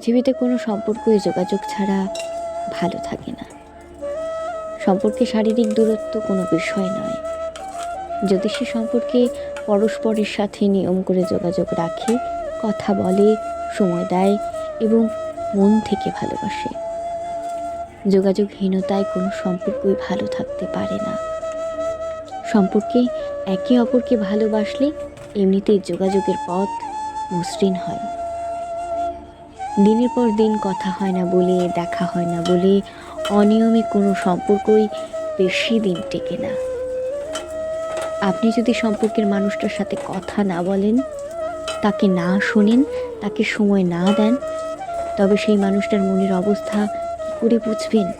পৃথিবীতে কোনো সম্পর্কই যোগাযোগ ছাড়া ভালো থাকে না। সম্পর্কে শারীরিক দূরত্ব কোনো বিষয় নয়। যদি সে সম্পর্কে পরস্পরের সাথে নিয়ম করে যোগাযোগ রাখে, কথা বলে, সময় দেয় এবং মন থেকে ভালোবাসে। যোগাযোগহীনতায় কোনো সম্পর্কই ভালো থাকতে পারে না। সম্পর্কে একে অপরকে ভালোবাসলে এমনিতেই যোগাযোগের পথ মসৃণ হয়। দিনের পর দিন কথা হয় না বলে, দেখা হয় না বলে অনিয়মে কোনো সম্পর্কই বেশি দিন টেকে না। আপনি যদি সম্পর্কের মানুষটার সাথে কথা না বলেন, তাকে না শোনেন, তাকে সময় না দেন, তবে সেই মানুষটার মনের অবস্থা কী করে বুঝবেন?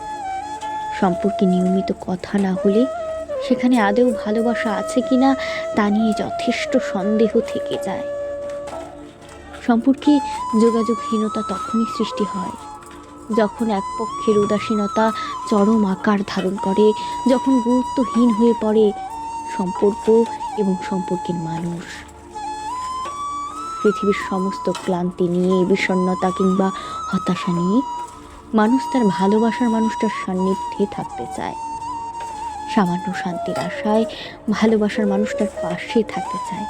সম্পর্কে নিয়মিত কথা না হলে সেখানে আদৌ ভালোবাসা আছে কিনা তা নিয়ে যথেষ্ট সন্দেহ থেকে যায়। সম্পর্কে যোগাযোগহীনতা তখনই সৃষ্টি হয় যখন এক পক্ষের উদাসীনতা চরম আকার ধারণ করে, যখন গুরুত্বহীন হয়ে পড়ে সম্পর্ক এবং সম্পর্কের মানুষ। পৃথিবীর সমস্ত ক্লান্তি নিয়ে, বিষণ্ণতা কিংবা হতাশা নিয়ে মানুষ তার ভালোবাসার মানুষটার সান্নিধ্যে থাকতে চায়। সামান্য শান্তির আশায় ভালোবাসার মানুষটার পাশে থাকতে চায়।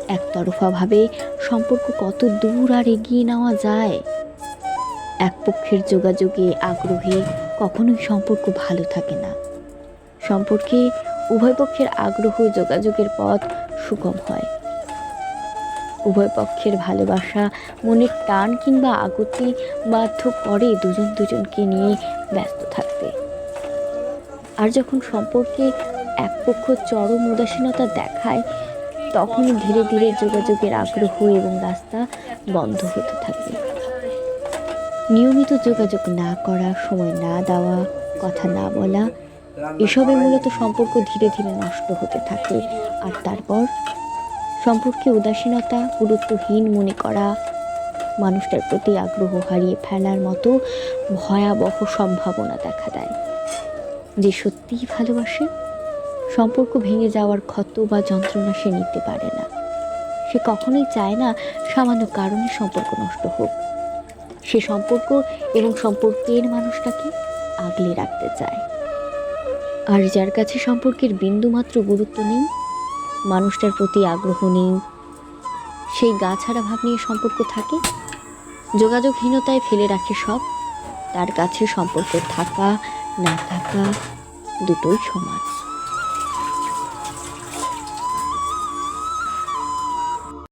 একতরফাভাবে সম্পর্ক কত দূর আর এগিয়ে নেওয়া যায়? এক পক্ষের যোগাযোগে আগ্রহে কখনোই সম্পর্ক ভালো থাকে না। সম্পর্কে উভয় পক্ষের আগ্রহ যোগাযোগের পথ সুগম হয়। উভয় পক্ষের ভালোবাসা, মনের টান কিংবা আকুতি বাধ্য করে দুজনকে নিয়ে ব্যস্ত থাকতে। আর যখন সম্পর্কে এক পক্ষ চরম উদাসীনতা দেখায়, তখনই ধীরে ধীরে যোগাযোগের আগ্রহ এবং রাস্তা বন্ধ হতে থাকে। নিয়মিত যোগাযোগ না করা, সময় না দেওয়া, কথা না বলা, এসবে মূলত সম্পর্ক ধীরে ধীরে নষ্ট হতে থাকে। আর তারপর সম্পর্কে উদাসীনতা, গুরুত্বহীন মনে করা, মানুষটার প্রতি আগ্রহ হারিয়ে ফেলার মতো ভয়াবহ সম্ভাবনা দেখা দেয়। যে সত্যিই ভালোবাসে, সম্পর্ক ভেঙে যাওয়ার ক্ষত বা যন্ত্রণা সে নিতে পারে না। সে কখনোই চায় না সামান্য কারণে সম্পর্ক নষ্ট হোক। সে সম্পর্ক এবং সম্পর্কের মানুষটাকে আগলে রাখতে চায়। আর যার কাছে সম্পর্কের বিন্দুমাত্র গুরুত্ব নেই, মানুষটার প্রতি আগ্রহ নেই, সেই গা ছাড়া ভাব নিয়ে সম্পর্ক থাকে, যোগাযোগহীনতায় ফেলে রাখে সব, তার কাছে সম্পর্ক থাকা না থাকা দুটোই সমান।